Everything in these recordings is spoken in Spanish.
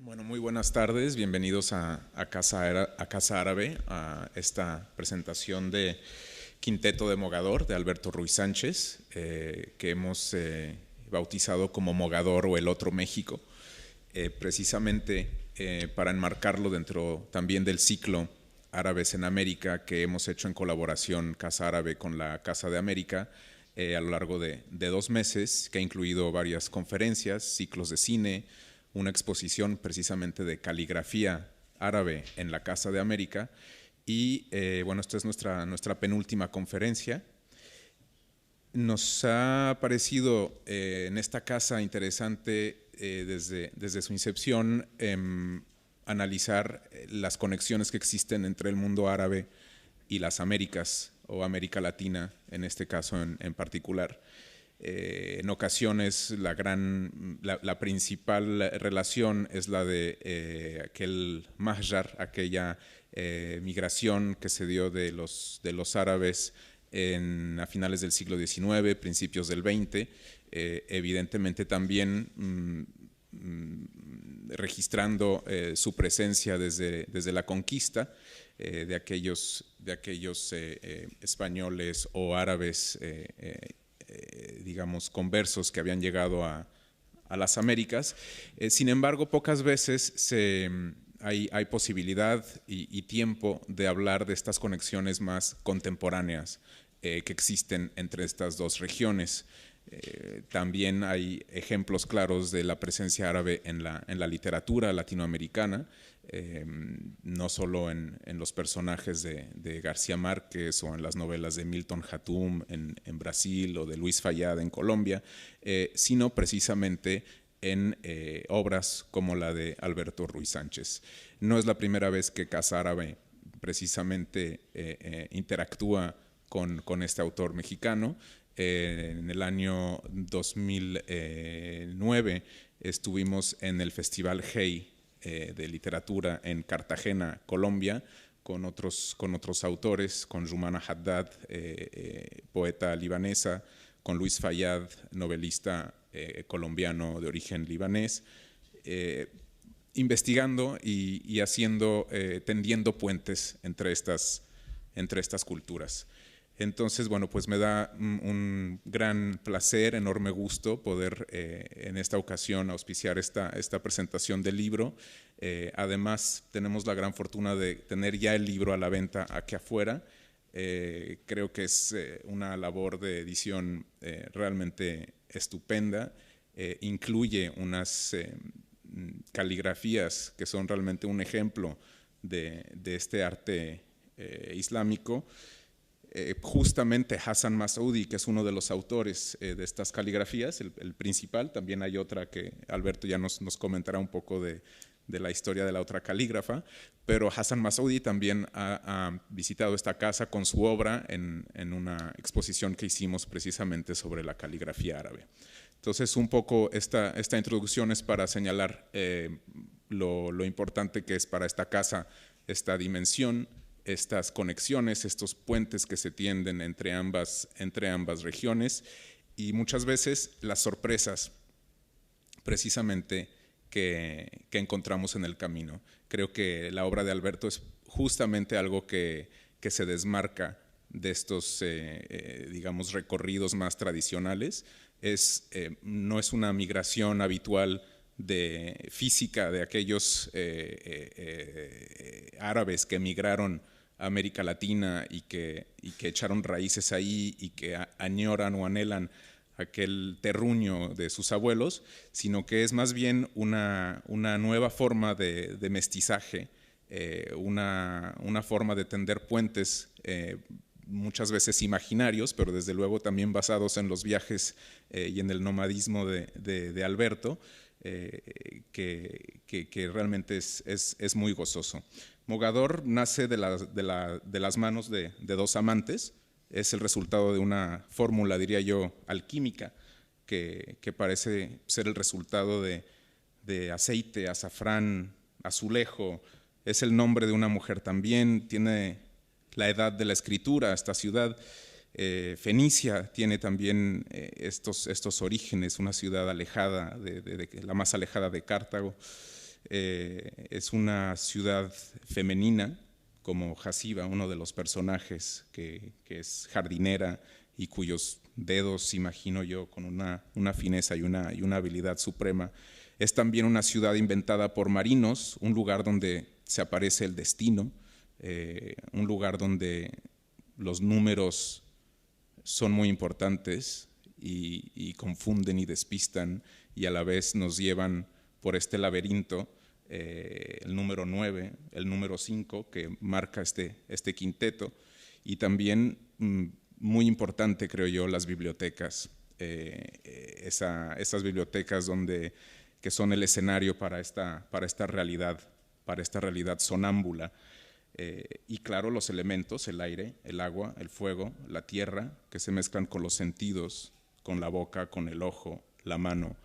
Bueno, muy buenas tardes, bienvenidos a Casa Árabe, a esta presentación de Quinteto de Mogador de Alberto Ruiz Sánchez, que hemos bautizado como Mogador o el Otro México, precisamente para enmarcarlo dentro también del ciclo Árabes en América que hemos hecho en colaboración Casa Árabe con la Casa de América a lo largo de 2 meses, que ha incluido varias conferencias, ciclos de cine, una exposición precisamente de caligrafía árabe en la Casa de América y bueno, esta es nuestra penúltima conferencia. Nos ha parecido en esta casa interesante desde su incepción analizar las conexiones que existen entre el mundo árabe y las Américas o América Latina en este caso en particular. En ocasiones la principal relación es la de aquel mahjar, aquella migración que se dio de los árabes a finales del siglo XIX, principios del XX, evidentemente también registrando su presencia desde la conquista de aquellos españoles o árabes digamos, conversos que habían llegado a las Américas. Sin embargo, pocas veces hay posibilidad y tiempo de hablar de estas conexiones más contemporáneas que existen entre estas dos regiones. También hay ejemplos claros de la presencia árabe en la literatura latinoamericana, no solo en los personajes de García Márquez o en las novelas de Milton Hatum en Brasil o de Luis Fayad en Colombia, sino precisamente en obras como la de Alberto Ruiz Sánchez. No es la primera vez que Casa Árabe precisamente interactúa con este autor mexicano. En el año 2009 estuvimos en el Festival Hey de literatura en Cartagena, Colombia, con otros autores, con Rumana Haddad, poeta libanesa, con Luis Fayad, novelista colombiano de origen libanés, investigando y haciendo, tendiendo puentes entre estas culturas. Entonces, bueno, pues me da un gran placer, enorme gusto poder en esta ocasión auspiciar esta presentación del libro. Además, tenemos la gran fortuna de tener ya el libro a la venta aquí afuera. Creo que es una labor de edición realmente estupenda. Incluye unas caligrafías que son realmente un ejemplo de este arte islámico. Justamente Hassan Masoudi, que es uno de los autores de estas caligrafías, el principal. También hay otra que Alberto ya nos comentará un poco de la historia de la otra calígrafa, pero Hassan Masoudi también ha visitado esta casa con su obra en una exposición que hicimos precisamente sobre la caligrafía árabe. Entonces, un poco esta introducción es para señalar lo importante que es para esta casa esta dimensión, estas conexiones, estos puentes que se tienden entre ambas regiones y muchas veces las sorpresas precisamente que encontramos en el camino. Creo que la obra de Alberto es justamente algo que se desmarca de estos, digamos, recorridos más tradicionales. No es una migración habitual de física de aquellos árabes que emigraron a América Latina y que echaron raíces ahí y que añoran o anhelan aquel terruño de sus abuelos, sino que es más bien una nueva forma de mestizaje, una forma de tender puentes muchas veces imaginarios, pero desde luego también basados en los viajes y en el nomadismo de Alberto, que realmente es muy gozoso. Mogador nace de las manos de dos amantes. Es el resultado de una fórmula, diría yo, alquímica, que parece ser el resultado de aceite, azafrán, azulejo. Es el nombre de una mujer también. Tiene la edad de la escritura, esta ciudad. Fenicia tiene también estos orígenes, una ciudad alejada, la más alejada de Cartago. Es una ciudad femenina, como Hasiba, uno de los personajes que es jardinera y cuyos dedos, imagino yo, con una fineza y una habilidad suprema. Es también una ciudad inventada por marinos, un lugar donde se aparece el destino, un lugar donde los números son muy importantes y confunden y despistan y a la vez nos llevan por este laberinto, el número 9, el número 5 que marca este quinteto, y también muy importante, creo yo, las bibliotecas, esas bibliotecas que son el escenario para esta realidad sonámbula. Y claro, los elementos, el aire, el agua, el fuego, la tierra, que se mezclan con los sentidos, con la boca, con el ojo, la mano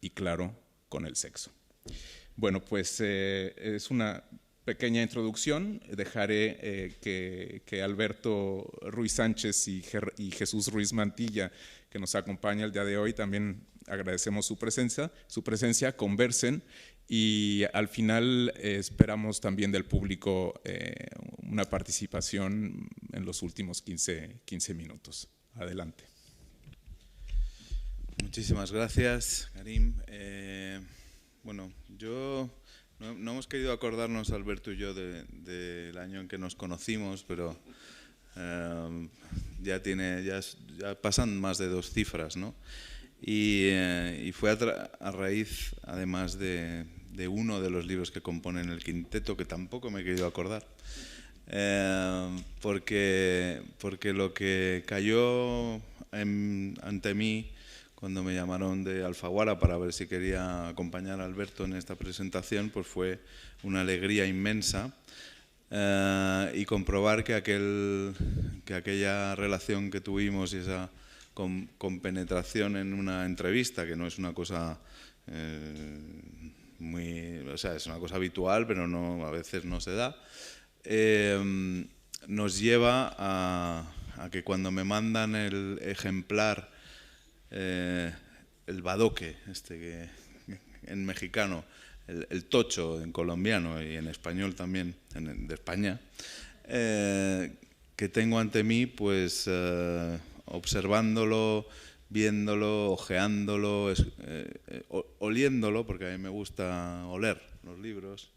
y claro, con el sexo. Bueno, pues es una pequeña introducción. Dejaré que Alberto Ruiz Sánchez y Jesús Ruiz Mantilla, que nos acompaña el día de hoy, también agradecemos su presencia, conversen, y al final esperamos también del público una participación en los últimos 15 minutos. Adelante. Muchísimas gracias, Karim. Bueno, no hemos querido acordarnos, Alberto y yo, del año en que nos conocimos, pero ya pasan más de 2 cifras, ¿no? Y fue a raíz, además, de uno de los libros que componen el quinteto, que tampoco me he querido acordar, porque lo que cayó ante mí cuando me llamaron de Alfaguara para ver si quería acompañar a Alberto en esta presentación, pues fue una alegría inmensa, y comprobar que aquella relación que tuvimos y esa compenetración en una entrevista, que no es una cosa es una cosa habitual, pero a veces no se da, nos lleva a que cuando me mandan el ejemplar, el badoque, que en mexicano, el tocho en colombiano y en español también, de España, que tengo ante mí, pues observándolo, viéndolo, ojeándolo, oliéndolo, porque a mí me gusta oler los libros,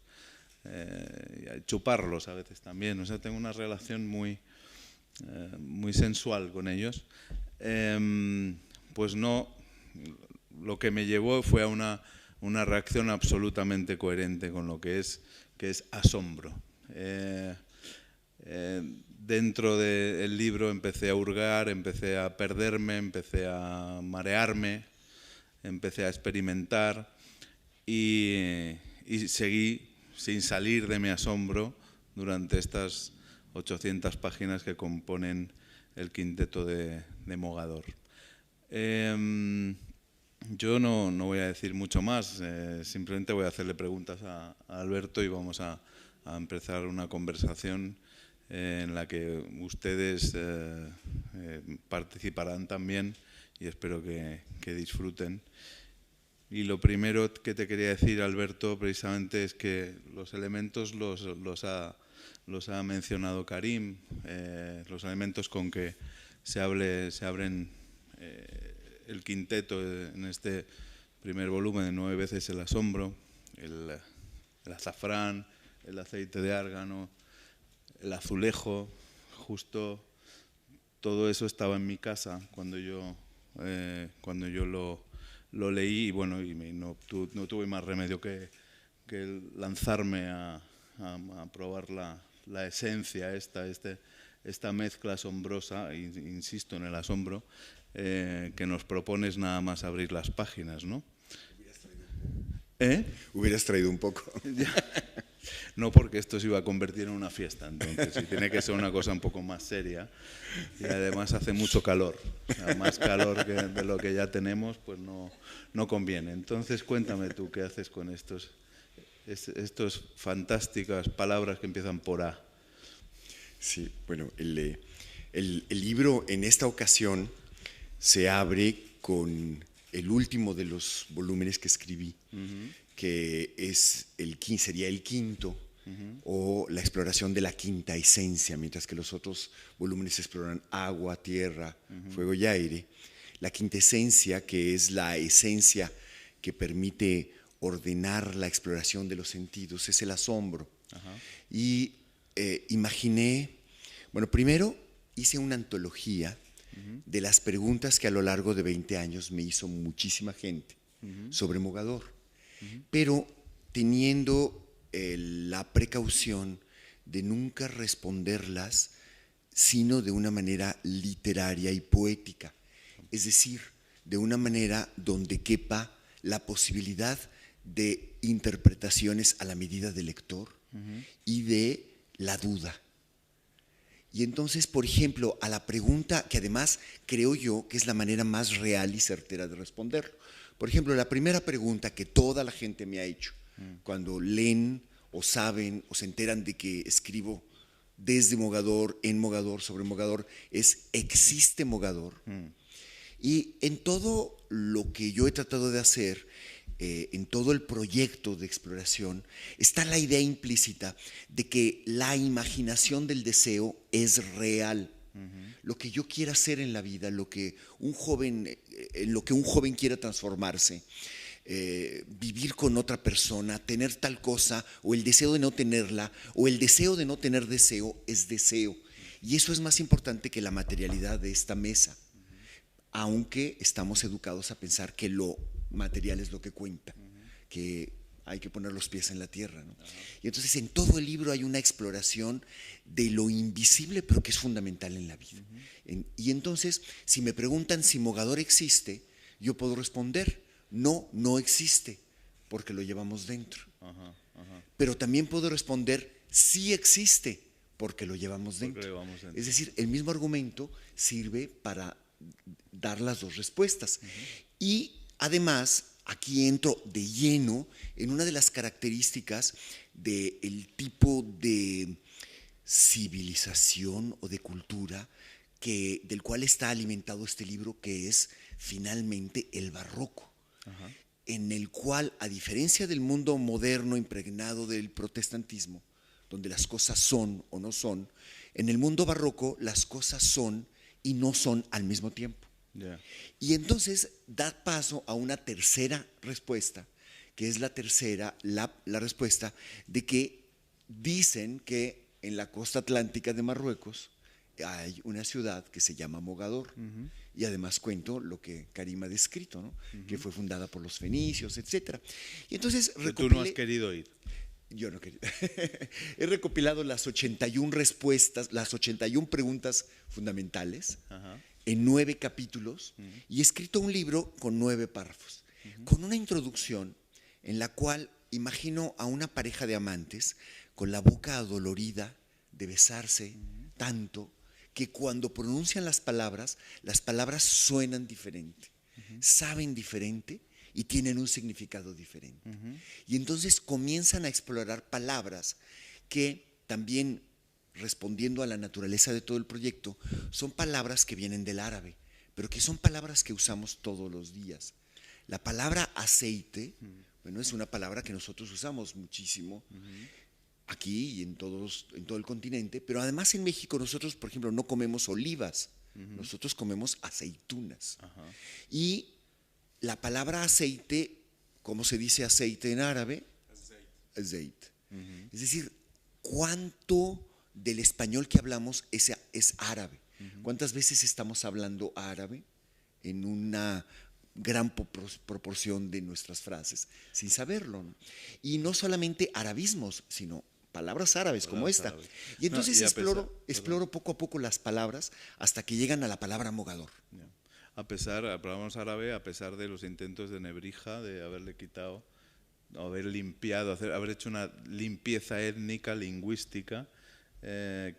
chuparlos a veces también. O sea, tengo una relación muy sensual con ellos. Pues no, lo que me llevó fue a una reacción absolutamente coherente con lo que es asombro. Dentro del libro empecé a hurgar, empecé a perderme, empecé a marearme, empecé a experimentar y seguí sin salir de mi asombro durante estas 800 páginas que componen el quinteto de Mogador. Yo no voy a decir mucho más, simplemente voy a hacerle preguntas a Alberto y vamos a empezar una conversación en la que ustedes participarán también y espero que disfruten. Y lo primero que te quería decir, Alberto, precisamente es que los elementos los ha mencionado Karim, los elementos con que se abren el quinteto en este primer volumen de 9 veces el asombro, el azafrán, el aceite de árgano, el azulejo. Justo todo eso estaba en mi casa cuando yo lo leí, y bueno, no tuve más remedio que lanzarme a probar la esencia, esta mezcla asombrosa, insisto en el asombro, que nos propones nada más abrir las páginas, ¿no? Hubieras traído un poco. No, porque esto se iba a convertir en una fiesta, entonces, y tiene que ser una cosa un poco más seria, y además hace mucho calor, o sea, más calor de lo que ya tenemos, pues no conviene. Entonces cuéntame tú qué haces con estos fantásticas palabras que empiezan por A. Sí, bueno, el libro en esta ocasión se abre con el último de los volúmenes que escribí, que sería el quinto, o la exploración de la quinta esencia, mientras que los otros volúmenes exploran agua, tierra, fuego y aire. La quinta esencia, que es la esencia que permite ordenar la exploración de los sentidos, es el asombro. Y imaginé, bueno, primero hice una antología de las preguntas que a lo largo de 20 años me hizo muchísima gente sobre Mogador, pero teniendo la precaución de nunca responderlas, sino de una manera literaria y poética, es decir, de una manera donde quepa la posibilidad de interpretaciones a la medida del lector y de la duda. Y entonces, por ejemplo, a la pregunta que además creo yo que es la manera más real y certera de responderlo. Por ejemplo, la primera pregunta que toda la gente me ha hecho cuando leen o saben o se enteran de que escribo desde Mogador, en Mogador, sobre Mogador, es ¿existe Mogador? Y en todo lo que yo he tratado de hacer, en todo el proyecto de exploración, está la idea implícita de que la imaginación del deseo es real. Lo que yo quiera hacer en la vida, en lo que un joven quiera transformarse, vivir con otra persona, tener tal cosa, o el deseo de no tenerla, o el deseo de no tener deseo, es deseo. Y eso es más importante que la materialidad de esta mesa, aunque estamos educados a pensar que lo material es lo que cuenta, que hay que poner los pies en la tierra, ¿no? Y entonces en todo el libro hay una exploración de lo invisible, pero que es fundamental en la vida. Y entonces, si me preguntan si Mogador existe, yo puedo responder, no, no existe, porque lo llevamos dentro. Pero también puedo responder, sí existe, porque lo llevamos dentro. Es decir, el mismo argumento sirve para dar las dos respuestas. Y además, aquí entro de lleno en una de las características del tipo de civilización o de cultura del cual está alimentado este libro, que es finalmente el barroco, en el cual, a diferencia del mundo moderno impregnado del protestantismo, donde las cosas son o no son, en el mundo barroco las cosas son y no son al mismo tiempo. Y entonces da paso a una tercera respuesta, que es la respuesta de que dicen que en la costa atlántica de Marruecos hay una ciudad que se llama Mogador. Y además cuento lo que Karim ha descrito, ¿no? Que fue fundada por los fenicios, etc. Y entonces tú no has querido ir. Yo no quería. He recopilado las 81 respuestas, las 81 preguntas fundamentales en 9 capítulos y he escrito un libro con 9 párrafos, con una introducción en la cual imagino a una pareja de amantes con la boca adolorida de besarse tanto que cuando pronuncian las palabras suenan diferente, saben diferente y tienen un significado diferente. Y entonces comienzan a explorar palabras que también, respondiendo a la naturaleza de todo el proyecto, son palabras que vienen del árabe, pero que son palabras que usamos todos los días. La palabra aceite, bueno, es una palabra que nosotros usamos muchísimo aquí y en todo el continente, pero además en México nosotros, por ejemplo, no comemos olivas, nosotros comemos aceitunas. Y la palabra aceite, ¿cómo se dice aceite en árabe? Aceite. Es decir, ¿cuánto del español que hablamos es árabe? ¿Cuántas veces estamos hablando árabe en una gran proporción de nuestras frases, sin saberlo, ¿no? Y no solamente arabismos, sino palabras árabes como esta. Y entonces exploro poco a poco las palabras hasta que llegan a la palabra Mogador. Hablamos árabe a pesar de los intentos de Nebrija de haberle quitado, haber limpiado, haber hecho una limpieza étnica, lingüística, en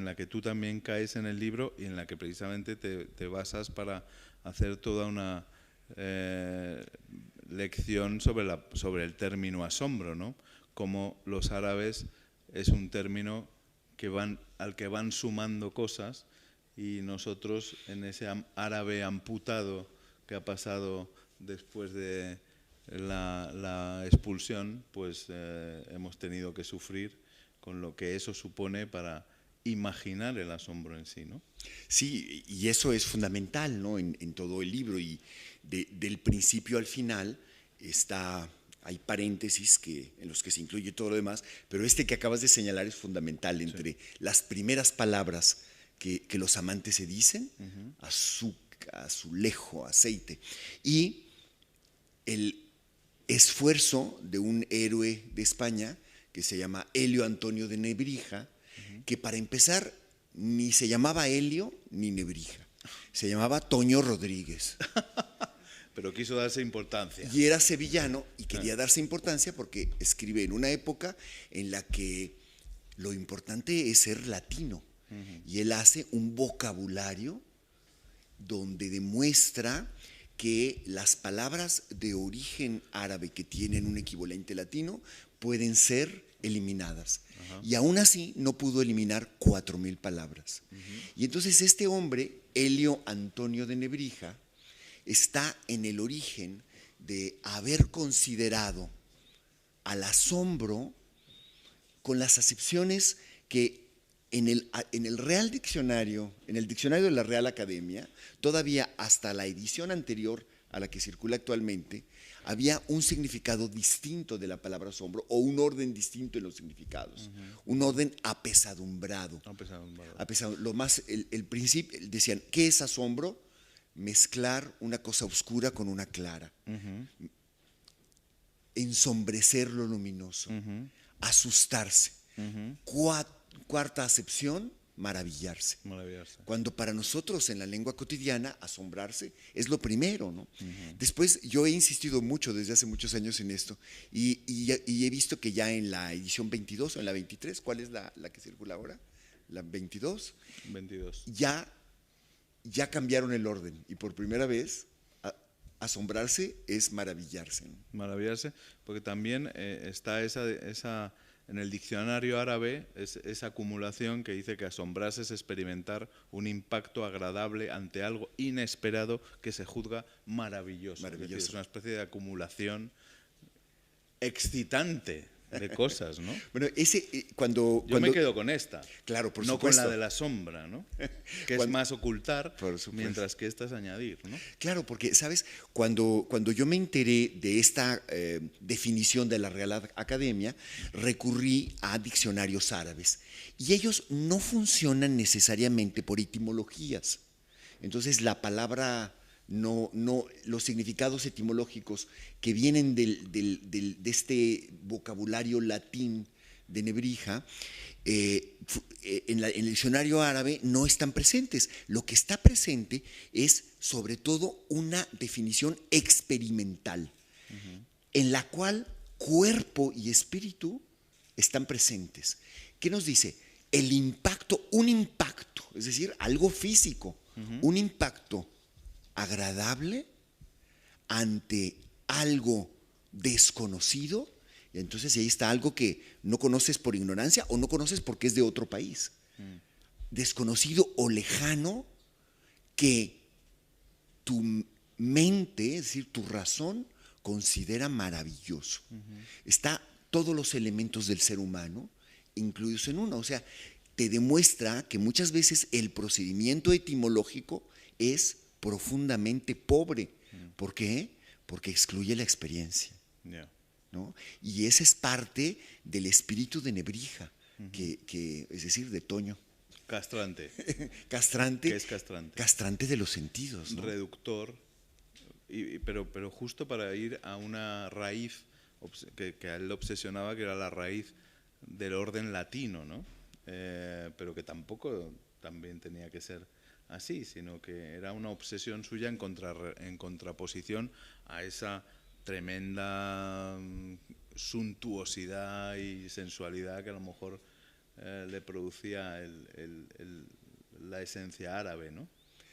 la que tú también caes en el libro y en la que precisamente te basas para hacer toda una lección sobre el término asombro, ¿no? Como los árabes es un término al que van sumando cosas y nosotros en ese árabe amputado que ha pasado después de la expulsión, pues hemos tenido que sufrir con lo que eso supone para imaginar el asombro en sí, ¿no? Sí, y eso es fundamental, ¿no? En todo el libro, y del principio al final hay paréntesis en los que se incluye todo lo demás, pero este que acabas de señalar es fundamental, entre las primeras palabras que los amantes se dicen, azúcar, azulejo, aceite, y el esfuerzo de un héroe de España que se llama Helio Antonio de Nebrija, que para empezar ni se llamaba Helio ni Nebrija, se llamaba Toño Rodríguez. Pero quiso darse importancia. Y era sevillano y quería darse importancia porque escribe en una época en la que lo importante es ser latino. Y él hace un vocabulario donde demuestra que las palabras de origen árabe que tienen un equivalente latino pueden ser eliminadas. Y aún así no pudo eliminar 4.000 palabras. Y entonces este hombre, Helio Antonio de Nebrija, está en el origen de haber considerado al asombro con las acepciones que en el Real Diccionario, en el diccionario de la Real Academia, todavía hasta la edición anterior a la que circula actualmente, había un significado distinto de la palabra asombro, o un orden distinto en los significados, un orden apesadumbrado. Lo más, el principio, decían, ¿qué es asombro? Mezclar una cosa oscura con una clara, ensombrecer lo luminoso, asustarse. Cuarta acepción, maravillarse. Cuando para nosotros en la lengua cotidiana asombrarse es lo primero, ¿no? Después yo he insistido mucho desde hace muchos años en esto y he visto que ya en la edición 22 o en la 23, ¿cuál es la que circula ahora? La 22. 22. Ya cambiaron el orden y por primera vez asombrarse es maravillarse, ¿no? Maravillarse, porque también está esa en el diccionario árabe esa acumulación que dice que asombrarse es experimentar un impacto agradable ante algo inesperado que se juzga maravilloso. Es decir, es una especie de acumulación excitante de cosas, ¿no? Bueno, Yo me quedo con esta. Claro, por no supuesto. con la de la sombra, ¿no? Que es más ocultar, mientras que esta es añadir, ¿no? Claro, porque, ¿sabes? Cuando yo me enteré de esta definición de la Real Academia, recurrí a diccionarios árabes. Y ellos no funcionan necesariamente por etimologías. Entonces, la palabra... No, los significados etimológicos que vienen de este vocabulario latín de Nebrija, en el diccionario árabe no están presentes. Lo que está presente es sobre todo una definición experimental, en la cual cuerpo y espíritu están presentes. ¿Qué nos dice? El impacto, un impacto, es decir, algo físico, un impacto agradable ante algo desconocido, y entonces ahí está algo que no conoces por ignorancia o no conoces porque es de otro país, desconocido o lejano, que tu mente, es decir, tu razón considera maravilloso. Está todos los elementos del ser humano incluidos en uno, o sea, te demuestra que muchas veces el procedimiento etimológico es profundamente pobre. ¿Por qué? Porque excluye la experiencia. ¿No? Y esa es parte del espíritu de Nebrija, es decir, de Toño. Castrante. Castrante. ¿Qué es castrante? Castrante de los sentidos, ¿no? Reductor, pero justo para ir a una raíz que a él le obsesionaba, que era la raíz del orden latino, ¿no? Pero que tampoco también tenía que ser así, sino que era una obsesión suya en contraposición a esa tremenda suntuosidad y sensualidad que a lo mejor le producía la esencia árabe, ¿no?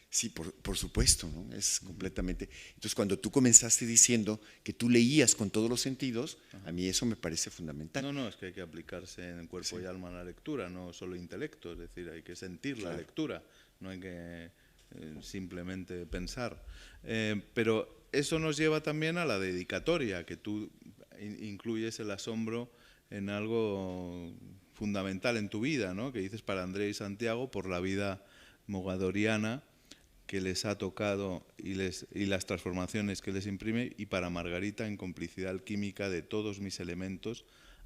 Sí, por supuesto, ¿no? Es completamente... Entonces, cuando tú comenzaste diciendo que tú leías con todos los sentidos, a mí eso me parece fundamental. No, es que hay que aplicarse en cuerpo y alma a la lectura, no solo intelecto, es decir, hay que sentir la lectura, no hay que simplemente pensar. Pero eso nos lleva también a la dedicatoria, que tú incluyes el asombro en algo fundamental en tu vida, ¿no? Que dices para Andrés y Santiago, por la vida mogadoriana que les ha tocado y las transformaciones que les imprime, y para Margarita, en complicidad alquímica de todos mis elementos,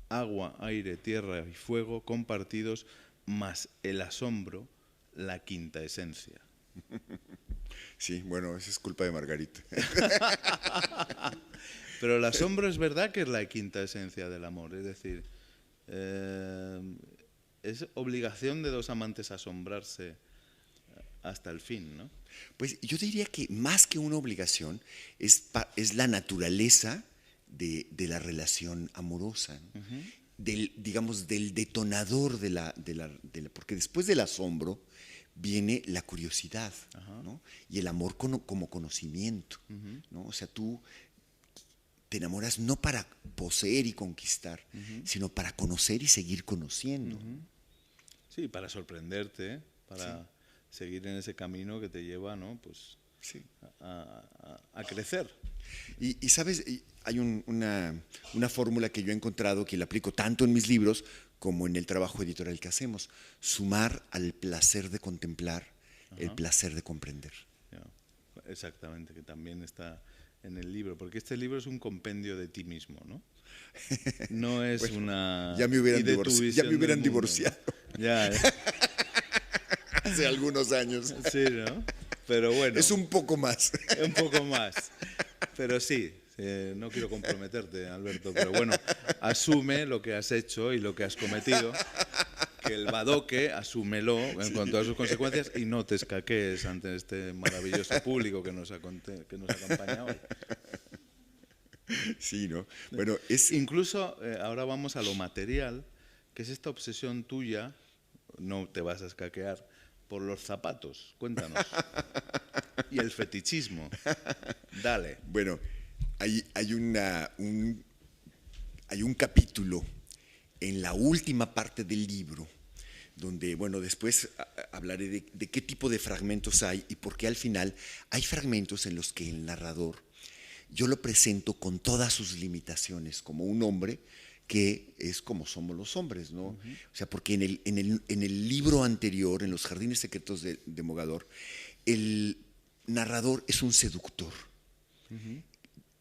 agua, aire, tierra y fuego compartidos, más el asombro, la quinta esencia. Sí, bueno, eso es culpa de Margarita. Pero el asombro es verdad que es la quinta esencia del amor, es decir, es obligación de dos amantes asombrarse hasta el fin, ¿no? Pues yo diría que más que una obligación, es la naturaleza de la relación amorosa, ¿no? Digamos, del detonador porque después del asombro viene la curiosidad, ¿no? Y el amor como conocimiento, ¿no? O sea, tú te enamoras no para poseer y conquistar, sino para conocer y seguir conociendo. Sí, para sorprenderte, para seguir en ese camino que te lleva, ¿no? Pues a crecer. Y sabes, hay una fórmula que yo he encontrado que la aplico tanto en mis libros como en el trabajo editorial que hacemos: sumar al placer de contemplar el placer de comprender. Exactamente, que también está en el libro, porque este libro es un compendio de ti mismo, ¿no? No es bueno, una... Ya me hubieran divorciado. ¿No? Ya. Hace algunos años. Sí, ¿no? Pero bueno. Es un poco más. Un poco más. Pero sí, no quiero comprometerte, Alberto, pero bueno, asume lo que has hecho y lo que has cometido, que el badoque, asúmelo con todas sus consecuencias y no te escaquees ante este maravilloso público que nos acompaña hoy. Sí, ¿no? Bueno, Incluso, ahora vamos a lo material, que es esta obsesión tuya, no te vas a escaquear, por los zapatos. Cuéntanos. Y el fetichismo. Dale. Bueno, hay un capítulo en la última parte del libro donde, bueno, después hablaré de qué tipo de fragmentos hay y por qué al final hay fragmentos en los que el narrador, yo lo presento con todas sus limitaciones, como un hombre que es como somos los hombres, ¿no? O sea, porque en el libro anterior, en Los Jardines Secretos de Mogador, el narrador es un seductor.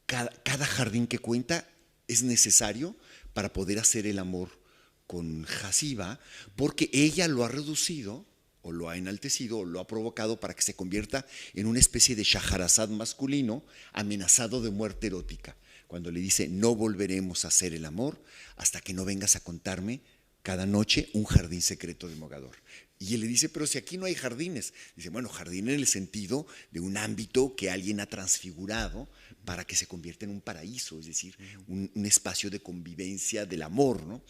Cada jardín que cuenta es necesario para poder hacer el amor con Hasiba, porque ella lo ha reducido, o lo ha enaltecido, o lo ha provocado para que se convierta en una especie de Shahrazad masculino amenazado de muerte erótica. Cuando le dice: no volveremos a hacer el amor hasta que no vengas a contarme cada noche un jardín secreto de Mogador. Y él le dice: pero si aquí no hay jardines. Dice: bueno, jardín en el sentido de un ámbito que alguien ha transfigurado para que se convierta en un paraíso, es decir, un espacio de convivencia del amor, ¿no?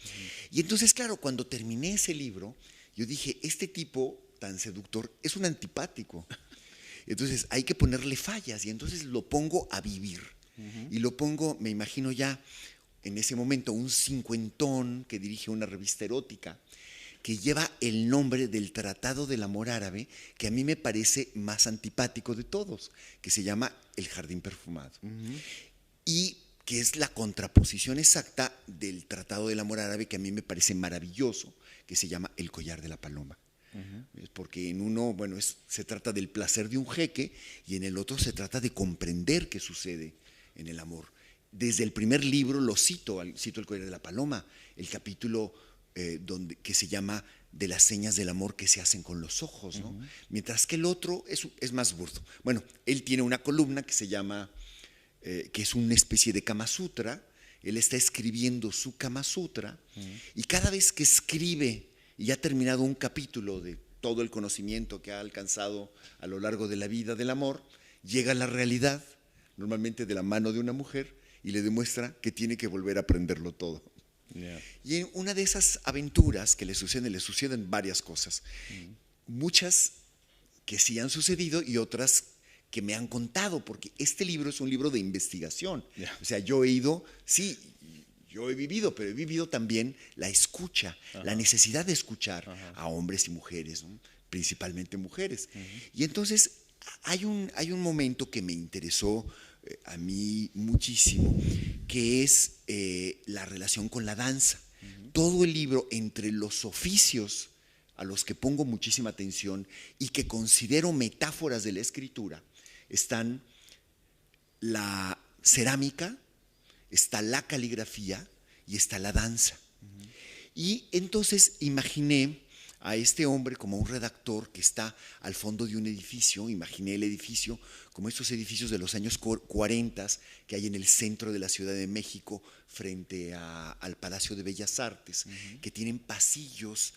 Y entonces, claro, cuando terminé ese libro, yo dije: este tipo tan seductor es un antipático. Entonces hay que ponerle fallas, y entonces lo pongo a vivir. Y lo pongo, me imagino ya en ese momento, un cincuentón que dirige una revista erótica que lleva el nombre del Tratado del Amor Árabe, que a mí me parece más antipático de todos, que se llama El Jardín Perfumado. Y que es la contraposición exacta del Tratado del Amor Árabe, que a mí me parece maravilloso, que se llama El Collar de la Paloma. Porque en uno, bueno, se trata del placer de un jeque, y en el otro se trata de comprender qué sucede en el amor. Desde el primer libro lo cito El Collar de la Paloma, el capítulo que se llama De las señas del amor que se hacen con los ojos, ¿no? Mientras que el otro es más burdo. Bueno, él tiene una columna que se llama, que es una especie de Kama Sutra. Él está escribiendo su Kama Sutra, y cada vez que escribe y ha terminado un capítulo de todo el conocimiento que ha alcanzado a lo largo de la vida del amor, llega a la realidad, normalmente de la mano de una mujer, y le demuestra que tiene que volver a aprenderlo todo. Y en una de esas aventuras que le suceden varias cosas. Muchas que sí han sucedido y otras que me han contado, porque este libro es un libro de investigación. O sea, yo he vivido, pero he vivido también la escucha, la necesidad de escuchar a hombres y mujeres, ¿no? Principalmente mujeres. Y entonces hay un momento que me interesó a mí muchísimo, que es la relación con la danza. Todo el libro, entre los oficios a los que pongo muchísima atención y que considero metáforas de la escritura, están la cerámica, está la caligrafía y está la danza. Y entonces imaginé a este hombre como un redactor que está al fondo de un edificio. Imaginé el edificio como estos edificios de los años 40 que hay en el centro de la Ciudad de México frente al Palacio de Bellas Artes, que tienen pasillos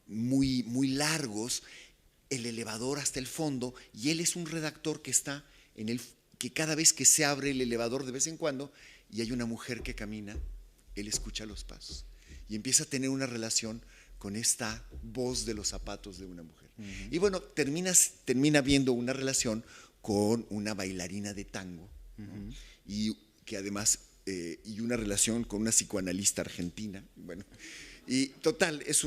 muy, muy largos, el elevador hasta el fondo, y él es un redactor que está que cada vez que se abre el elevador de vez en cuando y hay una mujer que camina, él escucha los pasos y empieza a tener una relación con esta voz de los zapatos de una mujer. Y bueno, termina viendo una relación con una bailarina de tango, ¿no? Y que además, y una relación con una psicoanalista argentina. Bueno, y total, es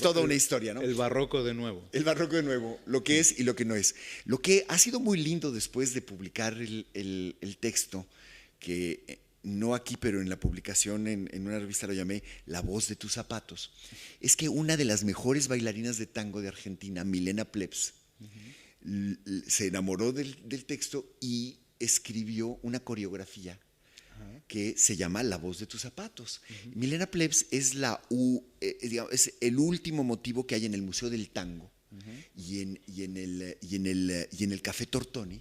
toda una historia, ¿no? El barroco de nuevo. El barroco de nuevo, lo que es y lo que no es. Lo que ha sido muy lindo después de publicar el texto, que no aquí, pero en la publicación en una revista lo llamé La voz de tus zapatos, es que una de las mejores bailarinas de tango de Argentina, Milena Plebs, se enamoró del texto y escribió una coreografía que se llama La voz de tus zapatos. Milena Plebs es es el último motivo que hay en el Museo del Tango y en el Café Tortoni.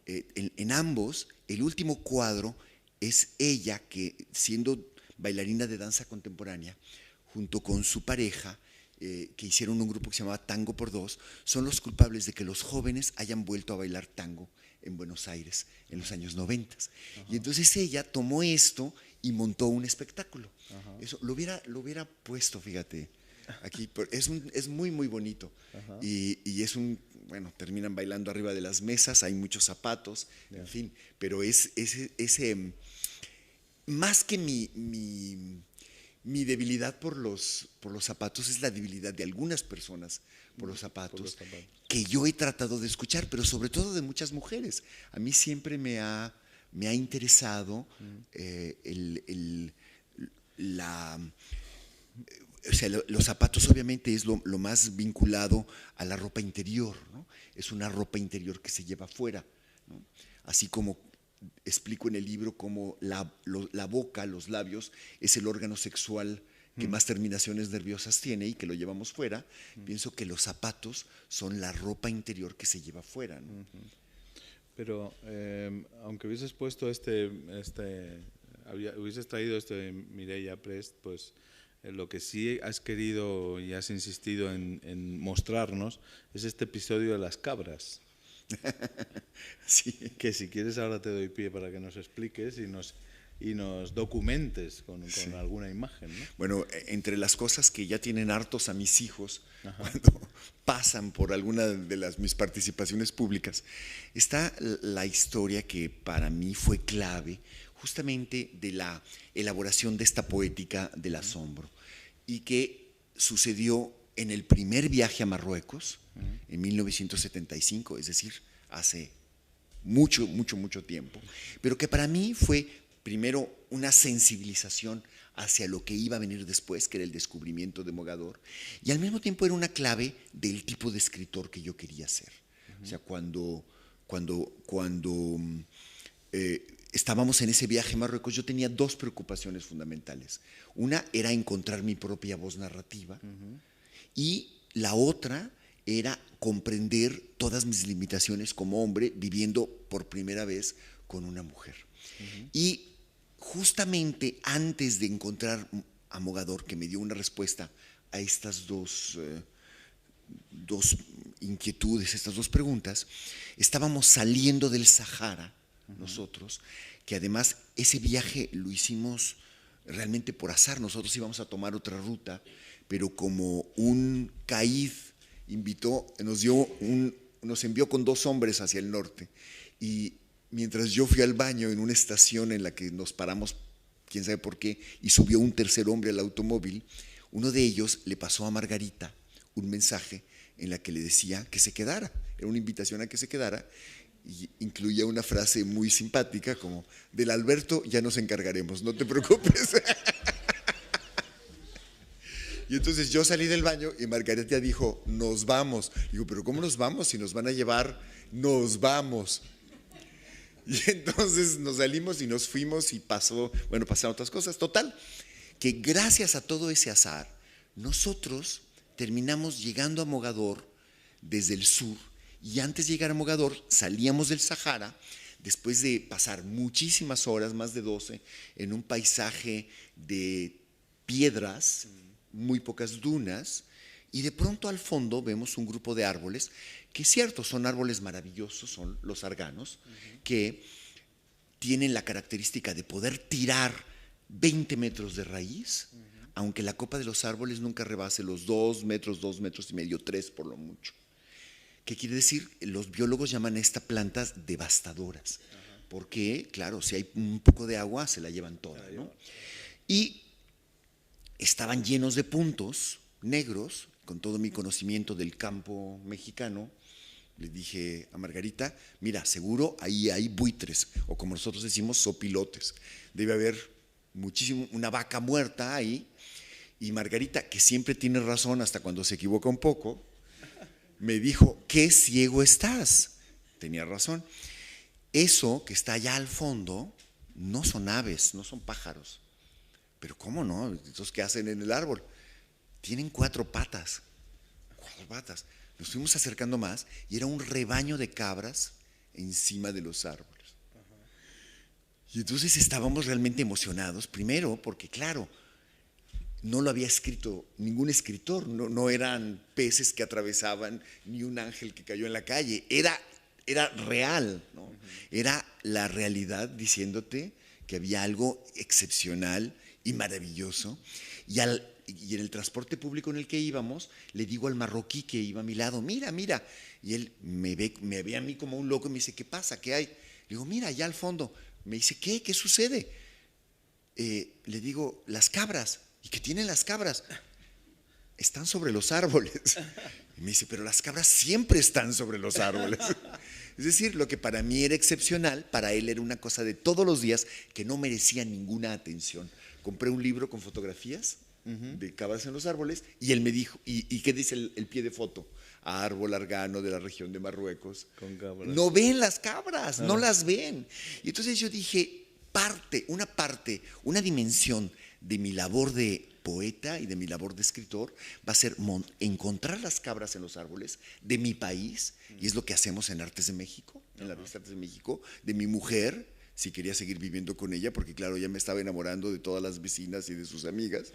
En ambos, el último cuadro es ella que, siendo bailarina de danza contemporánea, junto con su pareja, que hicieron un grupo que se llamaba Tango por Dos, son los culpables de que los jóvenes hayan vuelto a bailar tango en Buenos Aires en los años 90. Y entonces ella tomó esto y montó un espectáculo. Eso lo hubiera puesto, fíjate, aquí. Es muy, muy bonito. Y es bueno, terminan bailando arriba de las mesas, hay muchos zapatos, en fin, pero más que mi debilidad por los zapatos, es la debilidad de algunas personas por los zapatos, que yo he tratado de escuchar, pero sobre todo de muchas mujeres. A mí siempre me ha interesado o sea, los zapatos obviamente es lo más vinculado a la ropa interior, ¿no? Es una ropa interior que se lleva afuera, ¿no? Así como explico en el libro cómo la boca, los labios, es el órgano sexual que más terminaciones nerviosas tiene y que lo llevamos fuera. Pienso que los zapatos son la ropa interior que se lleva fuera, ¿no? Pero aunque hubieses puesto hubieses traído Mireia Prest, pues lo que sí has querido y has insistido en mostrarnos es este episodio de las cabras. Sí. Que si quieres ahora te doy pie para que nos expliques y nos documentes con alguna imagen, ¿no? Bueno, entre las cosas que ya tienen hartos a mis hijos cuando pasan por alguna de mis participaciones públicas, está la historia que para mí fue clave justamente de la elaboración de esta poética del asombro, y que sucedió en el primer viaje a Marruecos en 1975, es decir, hace mucho, mucho, mucho tiempo, pero que para mí fue primero una sensibilización hacia lo que iba a venir después, que era el descubrimiento de Mogador, y al mismo tiempo era una clave del tipo de escritor que yo quería ser. O sea, cuando estábamos en ese viaje a Marruecos, yo tenía dos preocupaciones fundamentales. Una era encontrar mi propia voz narrativa, y la otra era comprender todas mis limitaciones como hombre viviendo por primera vez con una mujer. Y justamente antes de encontrar a Mogador, que me dio una respuesta a estas dos inquietudes, estas dos preguntas, estábamos saliendo del Sahara, nosotros, que además ese viaje lo hicimos realmente por azar. Nosotros íbamos a tomar otra ruta, pero como un caid nos envió con dos hombres hacia el norte, y mientras yo fui al baño en una estación en la que nos paramos, quién sabe por qué, y subió un tercer hombre al automóvil, uno de ellos le pasó a Margarita un mensaje en la que le decía que se quedara. Era una invitación a que se quedara y incluía una frase muy simpática como: del Alberto ya nos encargaremos, no te preocupes. Y entonces yo salí del baño y Margarita dijo: nos vamos. Digo: pero ¿cómo nos vamos? Si nos van a llevar, nos vamos. Y entonces nos salimos y nos fuimos y pasaron otras cosas. Total, que gracias a todo ese azar, nosotros terminamos llegando a Mogador desde el sur, y antes de llegar a Mogador salíamos del Sahara, después de pasar muchísimas horas, más de 12, en un paisaje de piedras, muy pocas dunas, y de pronto al fondo vemos un grupo de árboles, que es cierto, son árboles maravillosos, son los arganos, que tienen la característica de poder tirar 20 metros de raíz, aunque la copa de los árboles nunca rebase los 2 metros, 2 metros y medio, 3 por lo mucho. ¿Qué quiere decir? Los biólogos llaman a estas plantas devastadoras, porque, claro, si hay un poco de agua, se la llevan toda, ¿no? Y estaban llenos de puntos negros. Con todo mi conocimiento del campo mexicano, le dije a Margarita: mira, seguro ahí hay buitres, o como nosotros decimos, sopilotes. Debe haber muchísimo, una vaca muerta ahí. Y Margarita, que siempre tiene razón hasta cuando se equivoca un poco, me dijo: qué ciego estás. Tenía razón. Eso que está allá al fondo no son aves, no son pájaros. Pero ¿cómo no? ¿Entonces qué hacen en el árbol? Tienen 4 patas. 4 patas. Nos fuimos acercando más y era un rebaño de cabras encima de los árboles. Y entonces estábamos realmente emocionados, primero porque, claro, no lo había escrito ningún escritor, no eran peces que atravesaban ni un ángel que cayó en la calle, era real, ¿no? Era la realidad diciéndote que había algo excepcional y maravilloso. Y en el transporte público en el que íbamos, le digo al marroquí que iba a mi lado: mira, mira. Y él me ve a mí como un loco y me dice: ¿qué pasa? ¿Qué hay? Le digo: mira, allá al fondo. Me dice: ¿qué? ¿Qué sucede? Le digo: las cabras. ¿Y qué tienen las cabras? Están sobre los árboles. Y me dice: pero las cabras siempre están sobre los árboles. Es decir, lo que para mí era excepcional, para él era una cosa de todos los días que no merecía ninguna atención. Compré un libro con fotografías de cabras en los árboles, y él me dijo: ¿y qué dice el pie de foto? Árbol argano de la región de Marruecos. Con cabras. No ven las cabras, no las ven. Y entonces yo dije: una dimensión de mi labor de poeta y de mi labor de escritor va a ser encontrar las cabras en los árboles de mi país, y es lo que hacemos en Artes de México, en la revista Artes de México, de mi mujer, si quería seguir viviendo con ella, porque claro, ya me estaba enamorando de todas las vecinas y de sus amigas,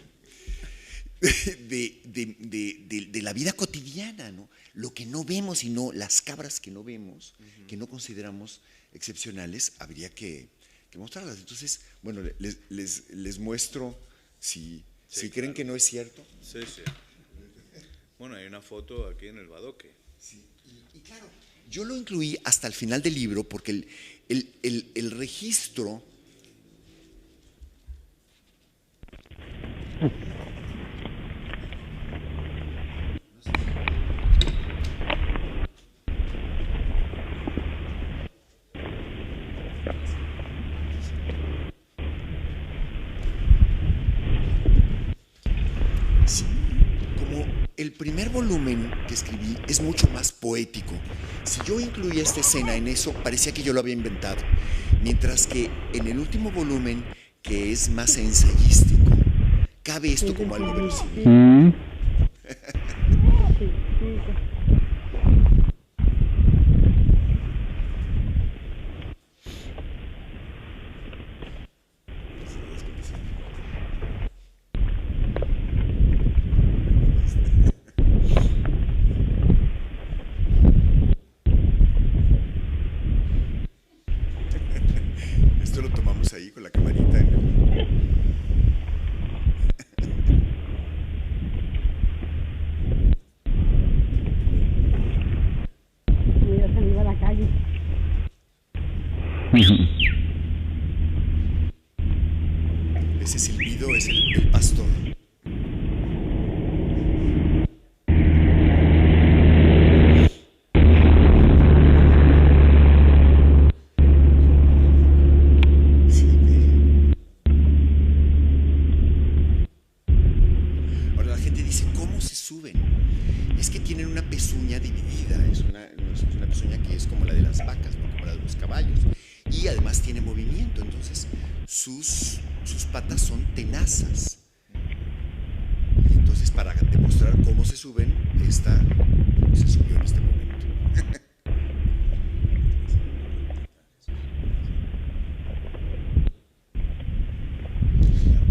de la vida cotidiana, ¿no? Lo que no vemos, sino las cabras que no vemos, que no consideramos excepcionales, habría que mostrarlas. Entonces, bueno, les muestro si creen claro que no es cierto. Sí. Bueno, hay una foto aquí en el Badoque. Sí. Y claro, yo lo incluí hasta el final del libro porque el registro el primer volumen que escribí es mucho más poético. Si yo incluía esta escena en eso, parecía que yo lo había inventado. Mientras que en el último volumen, que es más ensayístico, cabe esto como algo verosímil. Esto lo tomamos ahí con la camarita en el... Ya se me iba a la calle. Ese silbido es el pastor. es que tienen una pezuña dividida, no es una pezuña que es como la de las vacas, ¿no? Como la de los caballos, y además tiene movimiento, entonces sus patas son tenazas. Entonces, para demostrar cómo se suben, esta se subió en este momento.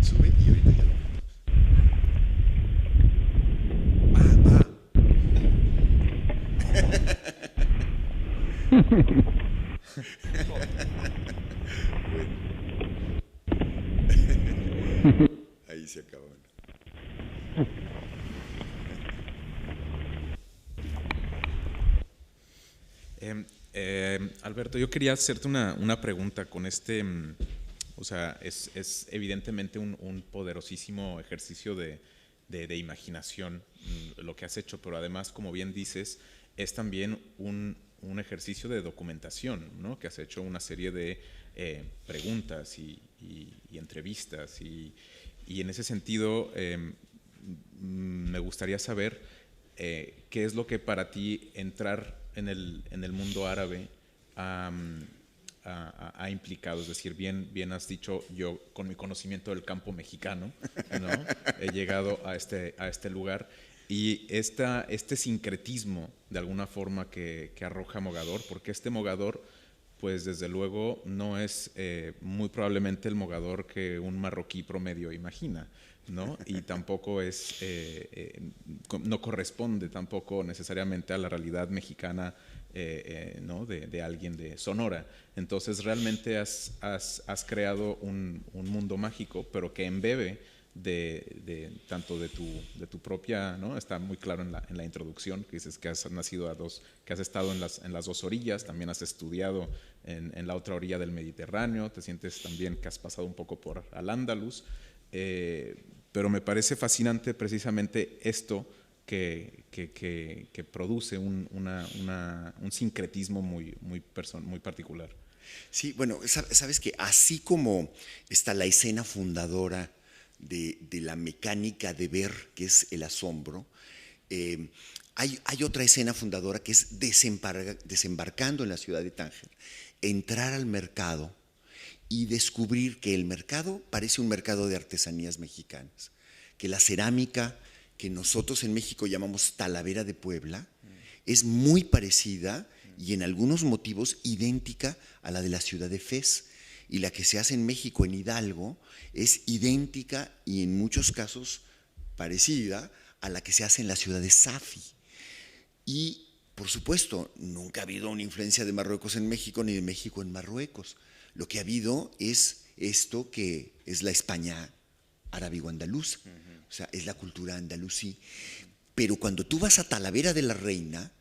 Sube y ahorita ya lo va. Bueno. Ahí se acabó. Alberto, yo quería hacerte una pregunta con o sea, es evidentemente un poderosísimo ejercicio de imaginación lo que has hecho, pero además, como bien dices, es también un ejercicio de documentación, ¿no? Que has hecho una serie de preguntas y entrevistas y en ese sentido me gustaría saber qué es lo que para ti entrar en el mundo árabe ha implicado. Es decir, bien has dicho, yo con mi conocimiento del campo mexicano, ¿no? He llegado a este lugar y este sincretismo de alguna forma que arroja Mogador, porque este Mogador pues desde luego no es muy probablemente el Mogador que un marroquí promedio imagina, ¿no? Y tampoco no corresponde tampoco necesariamente a la realidad mexicana, ¿no? de alguien de Sonora. Entonces realmente has creado un mundo mágico, pero que embebe tanto de tu propia, ¿no? Está muy claro en la introducción que dices que has nacido que has estado en las dos orillas, también has estudiado en la otra orilla del Mediterráneo, te sientes también que has pasado un poco por Al-Ándalus, pero me parece fascinante precisamente esto que produce un sincretismo muy particular. Sí, bueno, sabes que así como está la escena fundadora de la mecánica de ver, que es el asombro, hay otra escena fundadora que es desembarcando en la ciudad de Tánger, entrar al mercado y descubrir que el mercado parece un mercado de artesanías mexicanas, que la cerámica que nosotros en México llamamos Talavera de Puebla es muy parecida y en algunos motivos idéntica a la de la ciudad de Fez, y la que se hace en México, en Hidalgo, es idéntica y en muchos casos parecida a la que se hace en la ciudad de Safi. Y, por supuesto, nunca ha habido una influencia de Marruecos en México ni de México en Marruecos. Lo que ha habido es esto que es la España árabe-andaluza, o sea, es la cultura andalusí. Pero cuando tú vas a Talavera de la Reina,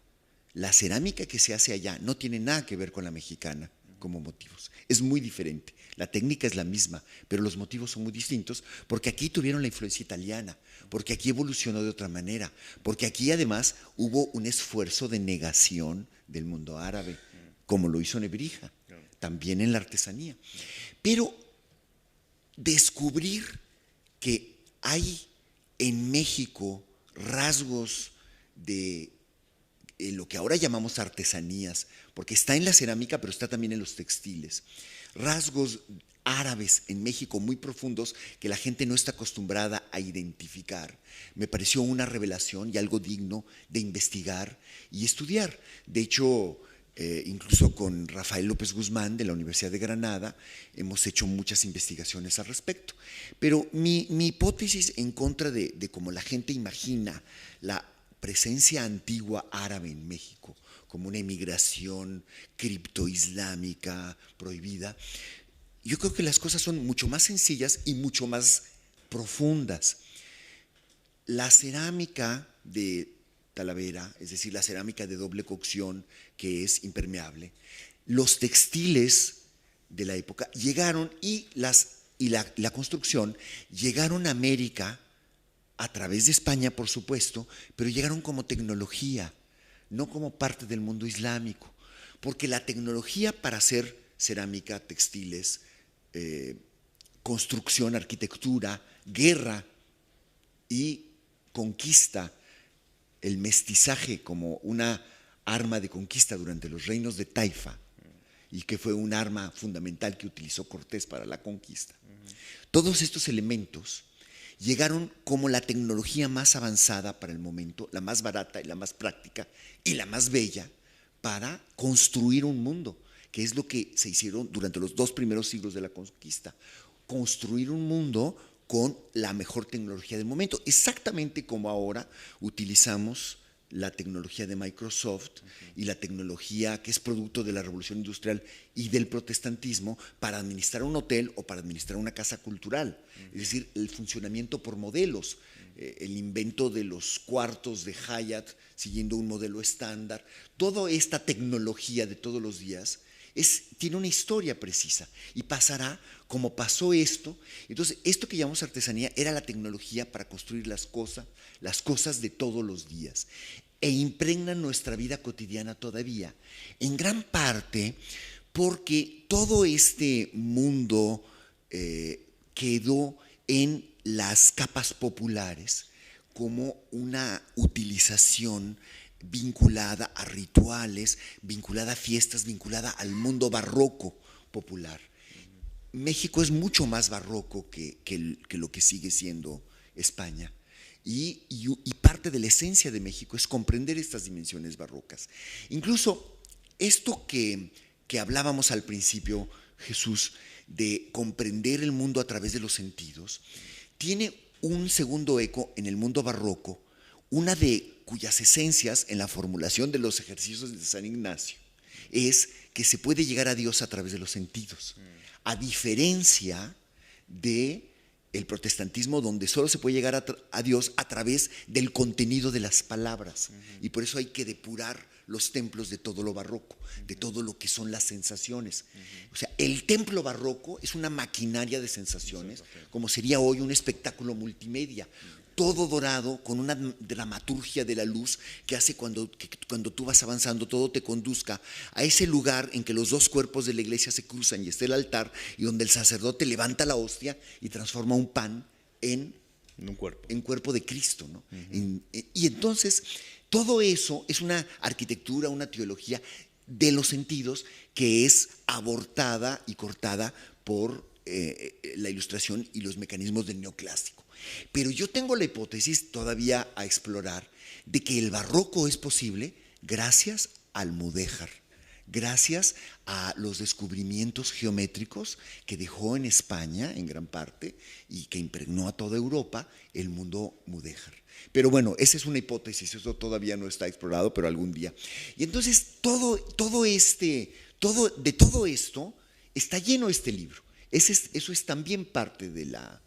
la cerámica que se hace allá no tiene nada que ver con la mexicana como motivos. Es muy diferente. La técnica es la misma, pero los motivos son muy distintos porque aquí tuvieron la influencia italiana, porque aquí evolucionó de otra manera, porque aquí además hubo un esfuerzo de negación del mundo árabe, como lo hizo Nebrija, también en la artesanía. Pero descubrir que hay en México rasgos de lo que ahora llamamos artesanías, porque está en la cerámica, pero está también en los textiles. Rasgos árabes en México muy profundos que la gente no está acostumbrada a identificar. Me pareció una revelación y algo digno de investigar y estudiar. De hecho, incluso con Rafael López Guzmán de la Universidad de Granada hemos hecho muchas investigaciones al respecto. Pero mi hipótesis en contra de cómo la gente imagina la presencia antigua árabe en México como una emigración criptoislámica prohibida, yo creo que las cosas son mucho más sencillas y mucho más profundas. La cerámica de Talavera, es decir, la cerámica de doble cocción que es impermeable, los textiles de la época llegaron y la construcción llegaron a América a través de España, por supuesto, pero llegaron como tecnología, no como parte del mundo islámico, porque la tecnología para hacer cerámica, textiles, construcción, arquitectura, guerra y conquista el mestizaje como una arma de conquista durante los reinos de Taifa, y que fue un arma fundamental que utilizó Cortés para la conquista. Todos estos elementos llegaron como la tecnología más avanzada para el momento, la más barata y la más práctica y la más bella para construir un mundo, que es lo que se hicieron durante los 2 primeros siglos de la conquista. Construir un mundo con la mejor tecnología del momento, exactamente como ahora utilizamos la tecnología de Microsoft y la tecnología que es producto de la revolución industrial y del protestantismo para administrar un hotel o para administrar una casa cultural. Es decir, el funcionamiento por modelos, el invento de los cuartos de Hyatt siguiendo un modelo estándar. Toda esta tecnología de todos los días tiene una historia precisa y pasará como pasó esto. Entonces, esto que llamamos artesanía era la tecnología para construir las cosas de todos los días, e impregnan nuestra vida cotidiana todavía, en gran parte porque todo este mundo quedó en las capas populares como una utilización vinculada a rituales, vinculada a fiestas, vinculada al mundo barroco popular. México es mucho más barroco que lo que sigue siendo España. Y parte de la esencia de México es comprender estas dimensiones barrocas. Incluso esto que hablábamos al principio, Jesús, de comprender el mundo a través de los sentidos, tiene un segundo eco en el mundo barroco, una de cuyas esencias en la formulación de los ejercicios de San Ignacio es que se puede llegar a Dios a través de los sentidos, a diferencia de el protestantismo, donde solo se puede llegar a Dios a través del contenido de las palabras. Y por eso hay que depurar los templos de todo lo barroco, de todo lo que son las sensaciones. O sea, el templo barroco es una maquinaria de sensaciones, como sería hoy un espectáculo multimedia, todo dorado, con una dramaturgia de la luz que hace cuando tú vas avanzando, todo te conduzca a ese lugar en que los 2 cuerpos de la iglesia se cruzan y está el altar, y donde el sacerdote levanta la hostia y transforma un pan en cuerpo de Cristo, ¿no? Y entonces todo eso es una arquitectura, una teología de los sentidos que es abortada y cortada por la ilustración y los mecanismos del neoclásico. Pero yo tengo la hipótesis todavía a explorar de que el barroco es posible gracias al mudéjar, gracias a los descubrimientos geométricos que dejó en España en gran parte y que impregnó a toda Europa el mundo mudéjar. Pero bueno, esa es una hipótesis, eso todavía no está explorado, pero algún día. Y entonces de todo esto está lleno este libro. Eso es también parte de la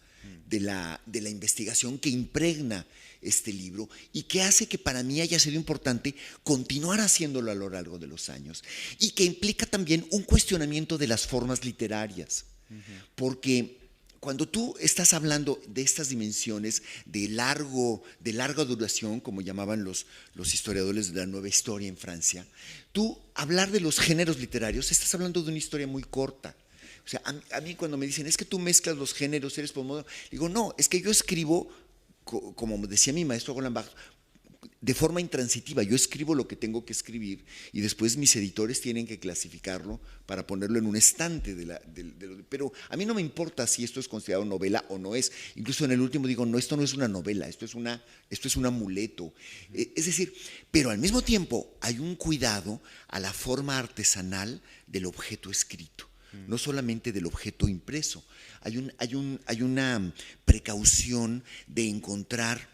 investigación que impregna este libro y que hace que para mí haya sido importante continuar haciéndolo a lo largo de los años, y que implica también un cuestionamiento de las formas literarias, porque cuando tú estás hablando de estas dimensiones de larga duración, como llamaban los historiadores de la Nueva Historia en Francia, tú hablar de los géneros literarios, estás hablando de una historia muy corta. O sea, a mí cuando me dicen, es que tú mezclas los géneros, eres postmoderno, digo, no, es que yo escribo, como decía mi maestro Roland Barthes, de forma intransitiva. Yo escribo lo que tengo que escribir y después mis editores tienen que clasificarlo para ponerlo en un estante pero a mí no me importa si esto es considerado novela o no es. Incluso en el último digo, no, esto no es una novela, esto es un amuleto. Es decir, pero al mismo tiempo hay un cuidado a la forma artesanal del objeto escrito, no solamente del objeto impreso. Hay una precaución de encontrar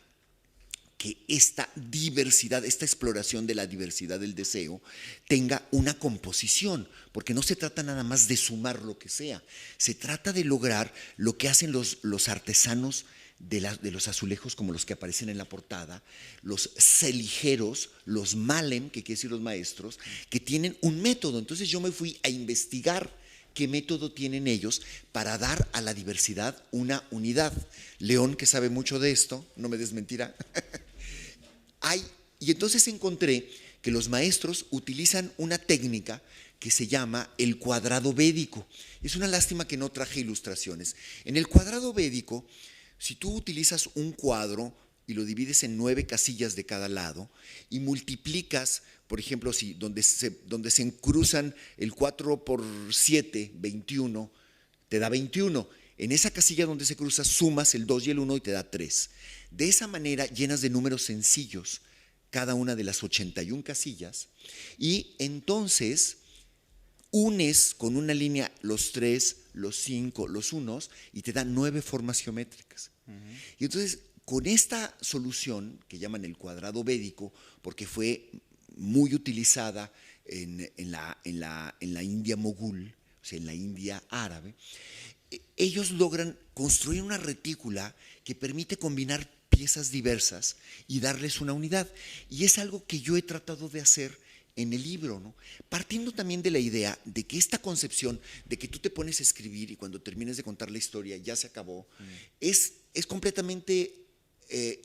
que esta diversidad, esta exploración de la diversidad del deseo tenga una composición, porque no se trata nada más de sumar lo que sea, se trata de lograr lo que hacen los artesanos de los azulejos, como los que aparecen en la portada, los celijeros, los malem, que quiere decir los maestros, que tienen un método. Entonces yo me fui a investigar qué método tienen ellos para dar a la diversidad una unidad. León, que sabe mucho de esto, no me desmentirá. Y entonces encontré que los maestros utilizan una técnica que se llama el cuadrado védico. Es una lástima que no traje ilustraciones. En el cuadrado védico, si tú utilizas un cuadro y lo divides en 9 casillas de cada lado y multiplicas, por ejemplo, si donde se cruzan el 4 por 7, 21, te da 21. En esa casilla donde se cruza sumas el 2 y el 1 y te da 3. De esa manera llenas de números sencillos cada una de las 81 casillas y entonces unes con una línea los 3, los 5, los 1 y te da 9 formas geométricas. Y entonces con esta solución que llaman el cuadrado védico, porque fue muy utilizada en la India mogul, o sea, en la India árabe, ellos logran construir una retícula que permite combinar piezas diversas y darles una unidad. Y es algo que yo he tratado de hacer en el libro, ¿no? Partiendo también de la idea de que esta concepción de que tú te pones a escribir y cuando termines de contar la historia ya se acabó, es completamente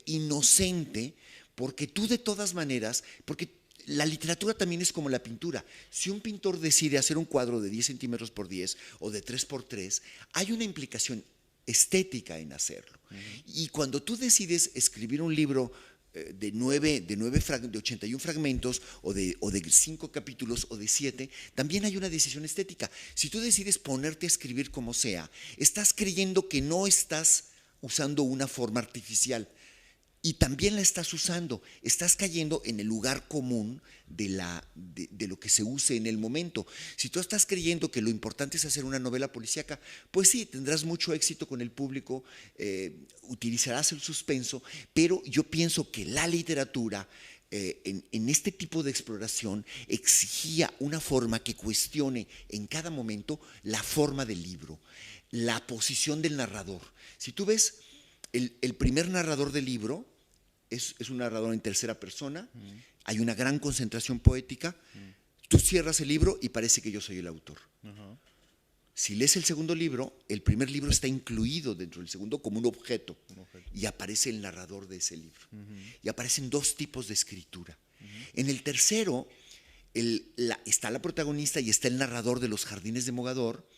inocente, porque tú de todas maneras, porque la literatura también es como la pintura. Si un pintor decide hacer un cuadro de 10 centímetros por 10 o de 3 por 3, hay una implicación estética en hacerlo. Y cuando tú decides escribir un libro de 81 fragmentos o de 5 capítulos o de 7, también hay una decisión estética. Si tú decides ponerte a escribir como sea, estás creyendo que no estás usando una forma artificial. Y también la estás usando, estás cayendo en el lugar común de lo que se use en el momento. Si tú estás creyendo que lo importante es hacer una novela policíaca, pues sí, tendrás mucho éxito con el público, utilizarás el suspenso, pero yo pienso que la literatura en este tipo de exploración exigía una forma que cuestione en cada momento la forma del libro, la posición del narrador. Si tú ves el primer narrador del libro, es un narrador en tercera persona, hay una gran concentración poética, tú cierras el libro y parece que yo soy el autor. Si lees el segundo libro, el primer libro está incluido dentro del segundo como un objeto y aparece el narrador de ese libro. Y aparecen 2 tipos de escritura. En el tercero está la protagonista y está el narrador de Los Jardines de Mogador.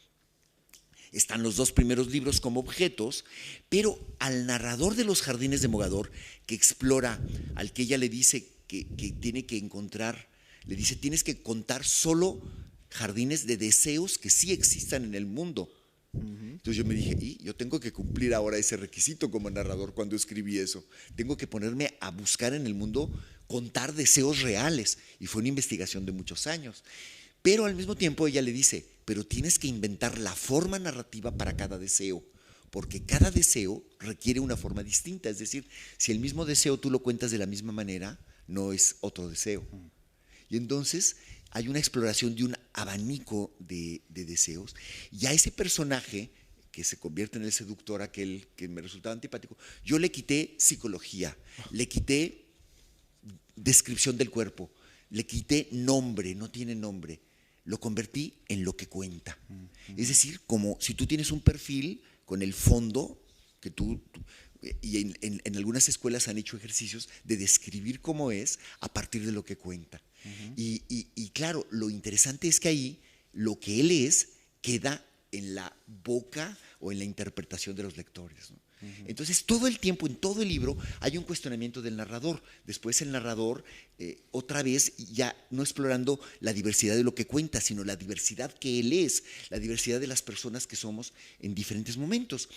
Están los 2 primeros libros como objetos, pero al narrador de Los Jardines de Mogador, que explora, al que ella le dice que tiene que encontrar, le dice, tienes que contar solo jardines de deseos que sí existan en el mundo. Entonces yo me dije, y yo tengo que cumplir ahora ese requisito como narrador cuando escribí eso. Tengo que ponerme a buscar en el mundo, contar deseos reales. Y fue una investigación de muchos años. Pero al mismo tiempo ella le dice, pero tienes que inventar la forma narrativa para cada deseo, porque cada deseo requiere una forma distinta. Es decir, si el mismo deseo tú lo cuentas de la misma manera, no es otro deseo. Y entonces hay una exploración de un abanico de deseos, y a ese personaje que se convierte en el seductor, aquel que me resultaba antipático, yo le quité psicología, le quité descripción del cuerpo, le quité nombre, no tiene nombre. Lo convertí en lo que cuenta. Es decir, como si tú tienes un perfil con el fondo, que y en algunas escuelas han hecho ejercicios de describir cómo es a partir de lo que cuenta. Y claro, lo interesante es que ahí lo que él es queda en la boca o en la interpretación de los lectores, ¿no? Entonces todo el tiempo, en todo el libro, hay un cuestionamiento del narrador. Después el narrador, otra vez, ya no explorando la diversidad de lo que cuenta, sino la diversidad que él es, la diversidad de las personas que somos en diferentes momentos.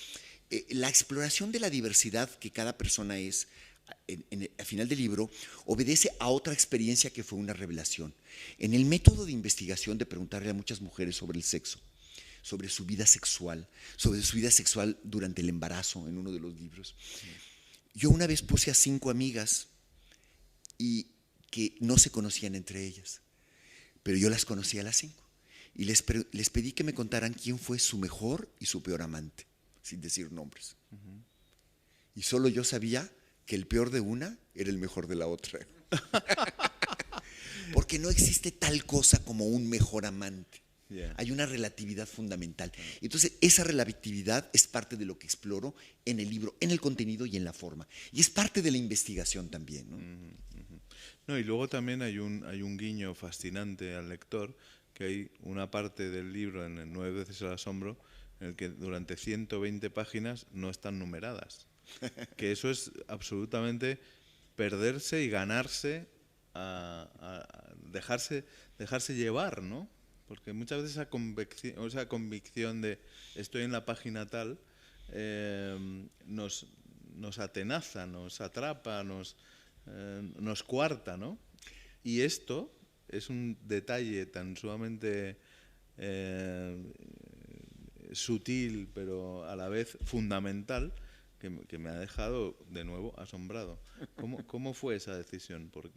La exploración de la diversidad que cada persona es, al final del libro, obedece a otra experiencia que fue una revelación. En el método de investigación de preguntarle a muchas mujeres sobre el sexo, sobre su vida sexual durante el embarazo, en uno de los libros. Yo una vez puse a 5 amigas y que no se conocían entre ellas, pero yo las conocía a las 5 y les pedí que me contaran quién fue su mejor y su peor amante, sin decir nombres. Y solo yo sabía que el peor de una era el mejor de la otra. Porque no existe tal cosa como un mejor amante. Hay una relatividad fundamental. Entonces, esa relatividad es parte de lo que exploro en el libro, en el contenido y en la forma. Y es parte de la investigación también, ¿no? No, y luego también hay un guiño fascinante al lector, que hay una parte del libro, en el 9 veces el asombro, en el que durante 120 páginas no están numeradas. que eso es absolutamente perderse y ganarse, a dejarse llevar, ¿no? Porque muchas veces esa convicción de estoy en la página tal nos atenaza, nos atrapa, nos coarta, ¿no? Y esto es un detalle tan sumamente sutil, pero a la vez fundamental, que me ha dejado de nuevo asombrado. ¿Cómo fue esa decisión? ¿Por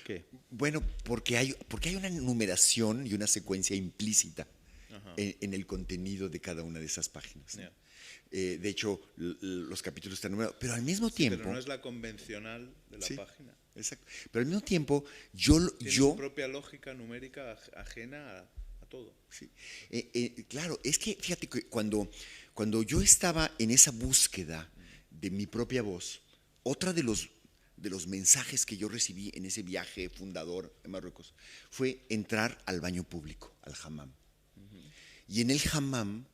qué? Bueno, porque hay una numeración y una secuencia implícita en el contenido de cada una de esas páginas. Yeah. De hecho, los capítulos están numerados, pero al mismo tiempo... Pero no es la convencional de la página. Exacto. Pero al mismo tiempo, Tiene su propia lógica numérica ajena a todo. Sí. Claro, es que fíjate que cuando yo estaba en esa búsqueda de mi propia voz, otra de los mensajes que yo recibí en ese viaje fundador en Marruecos fue entrar al baño público, al hammam. Y en el hammam,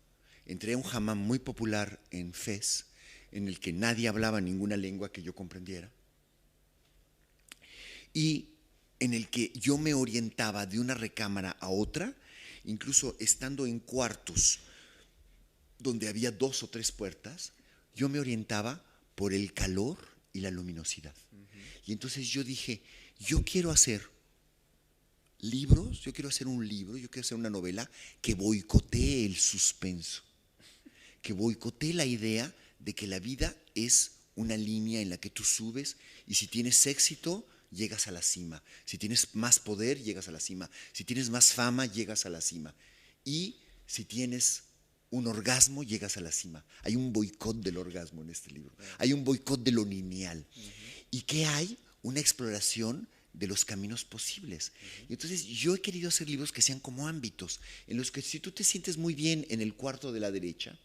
entré a un hammam muy popular en Fez, en el que nadie hablaba ninguna lengua que yo comprendiera, y en el que yo me orientaba de una recámara a otra, incluso estando en cuartos donde había 2 o 3 puertas, yo me orientaba por el calor y la luminosidad. Y entonces yo dije, yo quiero hacer libros, yo quiero hacer un libro, yo quiero hacer una novela que boicotee el suspenso, que boicotee la idea de que la vida es una línea en la que tú subes y si tienes éxito, llegas a la cima. Si tienes más poder, llegas a la cima. Si tienes más fama, llegas a la cima. Y si tienes un orgasmo, llegas a la cima. Hay un boicot del orgasmo en este libro. Hay un boicot de lo lineal. ¿Y qué hay? Una exploración de los caminos posibles. Y entonces yo he querido hacer libros que sean como ámbitos, en los que si tú te sientes muy bien en el cuarto de la derecha,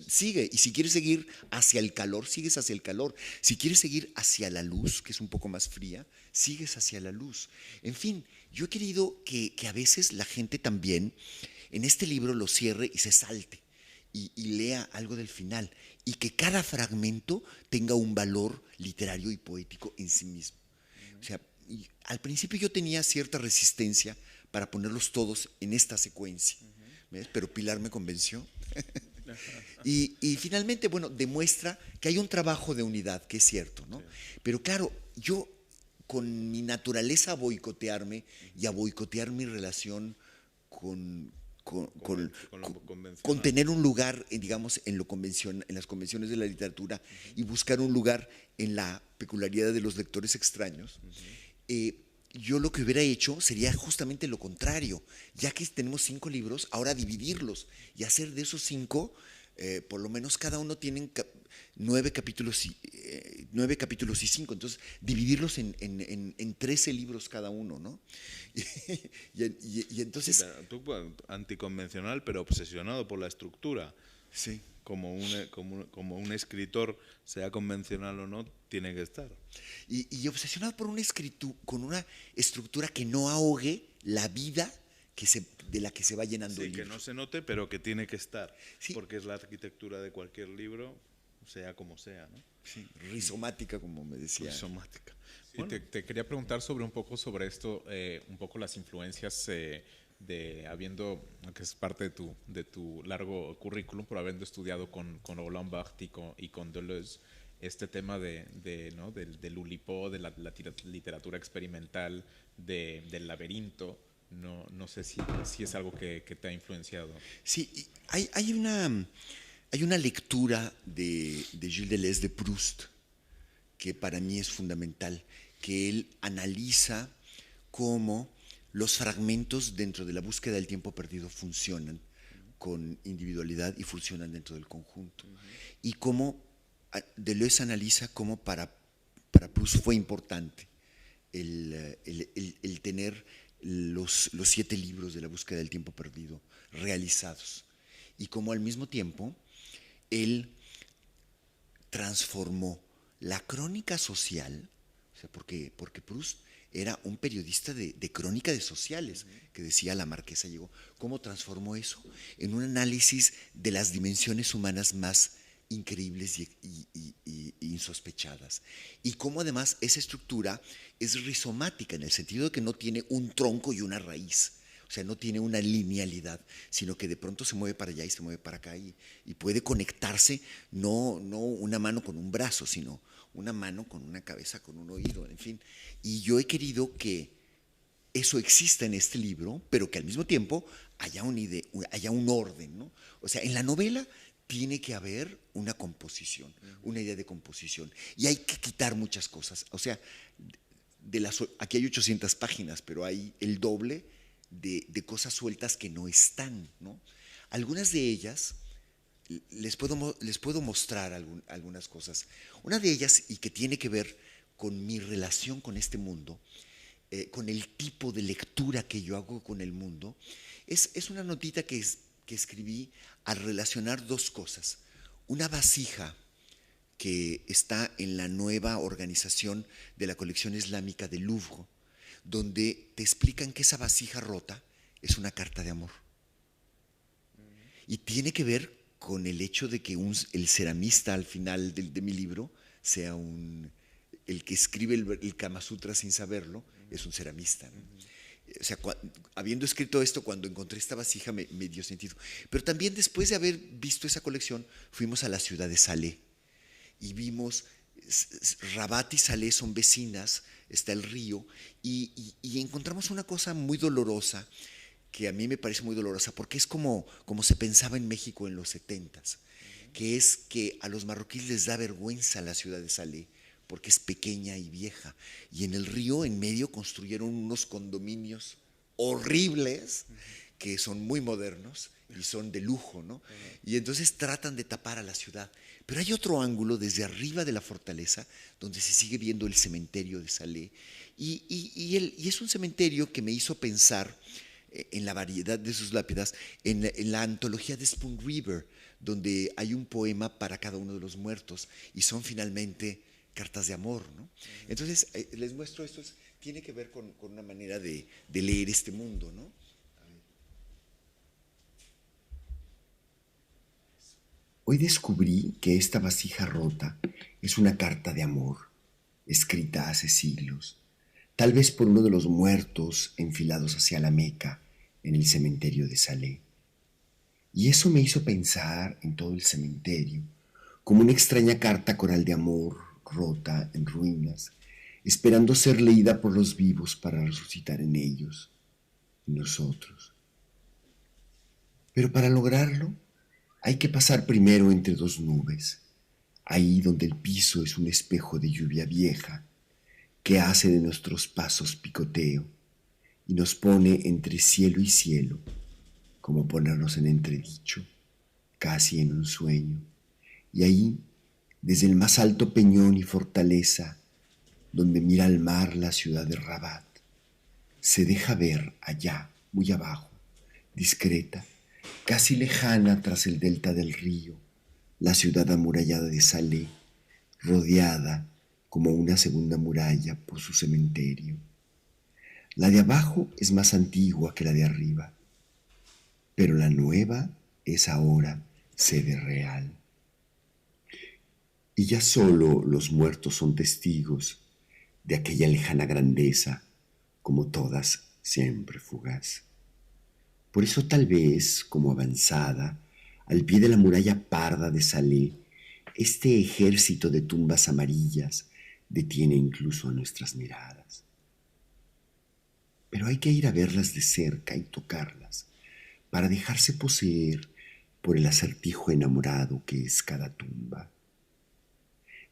sigue, y si quieres seguir hacia el calor, sigues hacia el calor. Si quieres seguir hacia la luz, que es un poco más fría, sigues hacia la luz. En fin, yo he querido que a veces la gente también en este libro lo cierre y se salte y lea algo del final, y que cada fragmento tenga un valor literario y poético en sí mismo. O sea, al principio yo tenía cierta resistencia para ponerlos todos en esta secuencia, ¿ves? Pero Pilar me convenció. Y finalmente, bueno, demuestra que hay un trabajo de unidad, que es cierto, ¿no? Sí. Pero claro, yo con mi naturaleza a boicotearme y a boicotear mi relación con tener un lugar, digamos, en las convenciones de la literatura, y buscar un lugar en la peculiaridad de los lectores extraños, yo lo que hubiera hecho sería justamente lo contrario. Ya que tenemos 5 libros, ahora dividirlos y hacer de esos 5, por lo menos cada uno tienen 9 capítulos y 5. Entonces, dividirlos en 13 libros cada uno, ¿no? y entonces... Sí, tú, anticonvencional, pero obsesionado por la estructura. Sí. Como un escritor, sea convencional o no, tiene que estar. Y obsesionado por con una estructura que no ahogue la vida de la que se va llenando el libro. Que no se note, pero que tiene que estar. Sí. Porque es la arquitectura de cualquier libro, sea como sea, ¿no? Sí, rizomática, como me decía. Rizomática. Sí, bueno. Te quería preguntar un poco sobre esto, un poco las influencias que es parte de tu largo currículum, por habiendo estudiado con Roland Barthes y con Deleuze, este tema del Oulipo, de la literatura experimental, del laberinto. No sé si es algo que te ha influenciado. Sí, hay una lectura de Gilles Deleuze de Proust que para mí es fundamental, que él analiza cómo los fragmentos dentro de la búsqueda del tiempo perdido funcionan con individualidad y funcionan dentro del conjunto. Y cómo Deleuze analiza cómo para Proust fue importante el tener los 7 libros de la búsqueda del tiempo perdido realizados. Y cómo al mismo tiempo él transformó la crónica social, o sea, porque Proust era un periodista de crónica de sociales, que decía La Marquesa llegó. ¿Cómo transformó eso? En un análisis de las dimensiones humanas más increíbles y insospechadas. Y cómo además esa estructura es rizomática en el sentido de que no tiene un tronco y una raíz. O sea, no tiene una linealidad, sino que de pronto se mueve para allá y se mueve para acá y puede conectarse no una mano con un brazo, sino una mano con una cabeza, con un oído, en fin. Y yo he querido que eso exista en este libro, pero que al mismo tiempo haya un orden, ¿no? O sea, en la novela tiene que haber una composición, una idea de composición. Y hay que quitar muchas cosas. O sea, aquí hay 800 páginas, pero hay el doble de cosas sueltas que no están, ¿no? Algunas de ellas, les puedo mostrar algunas cosas. Una de ellas, y que tiene que ver con mi relación con este mundo, con el tipo de lectura que yo hago con el mundo, es una notita que escribí al relacionar dos cosas. Una vasija que está en la nueva organización de la colección islámica del Louvre, donde te explican que esa vasija rota es una carta de amor. Y tiene que ver con el hecho de que el ceramista al final de mi libro sea el que escribe el Kama Sutra sin saberlo, es un ceramista, ¿no? O sea, habiendo escrito esto, cuando encontré esta vasija me dio sentido. Pero también después de haber visto esa colección, fuimos a la ciudad de Salé y vimos, Rabat y Salé son vecinas, está el río, y encontramos una cosa muy dolorosa, que a mí me parece muy dolorosa, porque es como se pensaba en México en los 70s, que es que a los marroquíes les da vergüenza la ciudad de Salé, porque es pequeña y vieja. Y en el río, en medio, construyeron unos condominios horribles, que son muy modernos y son de lujo, ¿no? Y entonces tratan de tapar a la ciudad. Pero hay otro ángulo desde arriba de la fortaleza, donde se sigue viendo el cementerio de Salé. Y es un cementerio que me hizo pensar en la variedad de sus lápidas, en la antología de Spoon River, donde hay un poema para cada uno de los muertos, y son finalmente cartas de amor, ¿no? Entonces, les muestro esto, tiene que ver con una manera de leer este mundo, ¿no? Hoy descubrí que esta vasija rota es una carta de amor, escrita hace siglos, tal vez por uno de los muertos enfilados hacia la Meca en el cementerio de Salé. Y eso me hizo pensar en todo el cementerio, como una extraña carta coral de amor rota en ruinas, esperando ser leída por los vivos para resucitar en ellos y nosotros. Pero para lograrlo hay que pasar primero entre dos nubes, ahí donde el piso es un espejo de lluvia vieja que hace de nuestros pasos picoteo y nos pone entre cielo y cielo, como ponernos en entredicho, casi en un sueño. Y ahí, desde el más alto peñón y fortaleza, donde mira al mar la ciudad de Rabat, se deja ver allá, muy abajo, discreta, casi lejana tras el delta del río, la ciudad amurallada de Salé, rodeada como una segunda muralla por su cementerio. La de abajo es más antigua que la de arriba, pero la nueva es ahora sede real. Y ya solo los muertos son testigos de aquella lejana grandeza, como todas siempre fugaz. Por eso tal vez, como avanzada, al pie de la muralla parda de Salé, este ejército de tumbas amarillas detiene incluso a nuestras miradas. Pero hay que ir a verlas de cerca y tocarlas para dejarse poseer por el acertijo enamorado que es cada tumba.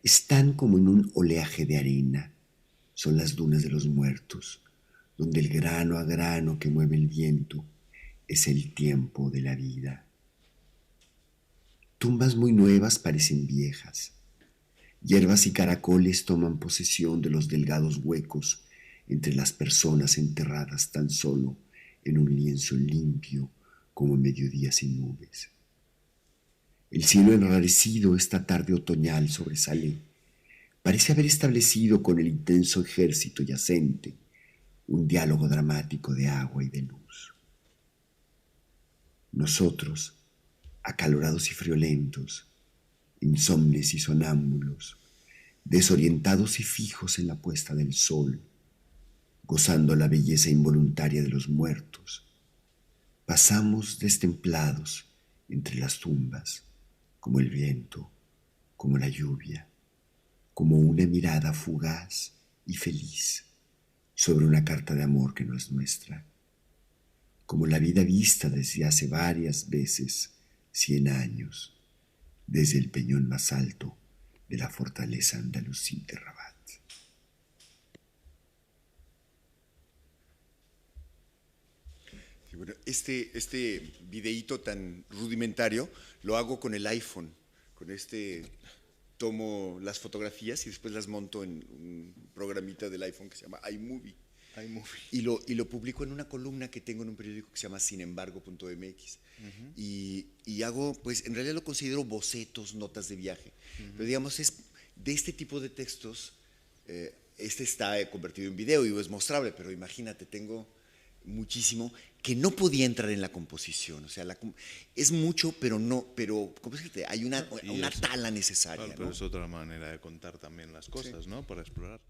Están como en un oleaje de arena, son las dunas de los muertos, donde el grano a grano que mueve el viento es el tiempo de la vida. Tumbas muy nuevas parecen viejas. Hierbas y caracoles toman posesión de los delgados huecos entre las personas enterradas tan solo en un lienzo limpio como mediodía sin nubes. El cielo enrarecido esta tarde otoñal sobre Salé parece haber establecido con el intenso ejército yacente un diálogo dramático de agua y de luz. Nosotros, acalorados y friolentos, insomnes y sonámbulos, desorientados y fijos en la puesta del sol, gozando la belleza involuntaria de los muertos, pasamos destemplados entre las tumbas, como el viento, como la lluvia, como una mirada fugaz y feliz sobre una carta de amor que no es nuestra, como la vida vista desde hace varias veces 100 años, desde el peñón más alto de la fortaleza andalusí de Rabat. Sí, bueno, este videíto tan rudimentario lo hago con el iPhone, con tomo las fotografías y después las monto en un programita del iPhone que se llama iMovie. Y lo publico en una columna que tengo en un periódico que se llama sinembargo.mx. Y hago, pues en realidad lo considero bocetos, notas de viaje. Pero digamos, es de este tipo de textos, este está convertido en video y es mostrable, pero imagínate, tengo muchísimo que no podía entrar en la composición. O sea, es mucho, pero no, ¿cómo es que hay una tala necesaria? Claro, pero ¿no? es otra manera de contar también las cosas, sí, ¿no? Para explorar.